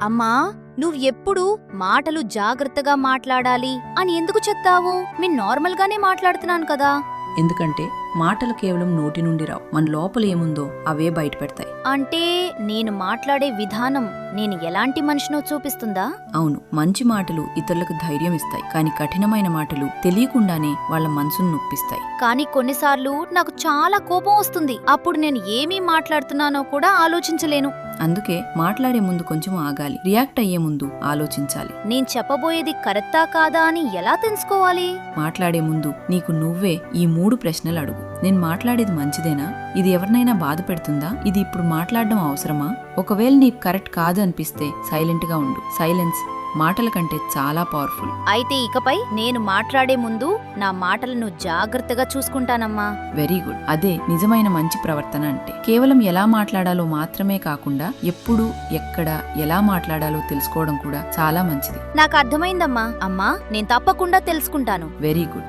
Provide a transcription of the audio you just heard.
అమ్మా, నువ్వు ఎప్పుడు మాటలు జాగ్రత్తగా మాట్లాడాలి అని ఎందుకు చెప్తావు? నేను నార్మల్గానే మాట్లాడుతున్నాను కదా. ఎందుకంటే మాటలు కేవలం నోటి నుండి రావు, మన లోపల ఏముందో అవే బయట పెడతాయి. అంటే నేను మాట్లాడే విధానం నేను ఎలాంటి మనిషినో చూపిస్తుందా? అవును, మంచి మాటలు ఇతరులకు ధైర్యం ఇస్తాయి, కానీ కఠినమైన మాటలు తెలియకుండానే వాళ్ళ మనసును నొప్పిస్తాయి. కానీ కొన్నిసార్లు నాకు చాలా కోపం వస్తుంది. అప్పుడు నేను ఏమీ మాట్లాడుతున్నానో కూడా ఆలోచించలేను. అందుకే మాట్లాడే ముందు కొంచెం ఆగాలి, రియాక్ట్ అయ్యే ముందు ఆలోచించాలి. నేను చెప్పబోయేది కరెక్టా కాదా అని ఎలా తెలుసుకోవాలి? మాట్లాడే ముందు నీకు నువ్వే ఈ 3 ప్రశ్నలు అడుగు. నేను మాట్లాడేది మంచిదేనా? ఇది ఎవరినైనా బాధ పెడుతుందా? ఇది ఇప్పుడు మాట్లాడడం అవసరమా? ఒకవేళ నీకు కరెక్ట్ కాదు అనిపిస్తే సైలెంట్ గా ఉండు. సైలెన్స్ మాటల కంటే చాలా పవర్ఫుల్. అయితే ఇకపై నేను మాట్లాడే ముందు నా మాటలను జాగ్రత్తగా చూసుకుంటానమ్మా. Very good. అదే నిజమైన మంచి ప్రవర్తన అంటే. కేవలం ఎలా మాట్లాడాలో మాత్రమే కాకుండా ఎప్పుడు, ఎక్కడ, ఎలా మాట్లాడాలో తెలుసుకోవడం కూడా చాలా మంచిది. నాకు అర్థమైందమ్మా. అమ్మా, నేను తప్పకుండా తెలుసుకుంటాను. Very good.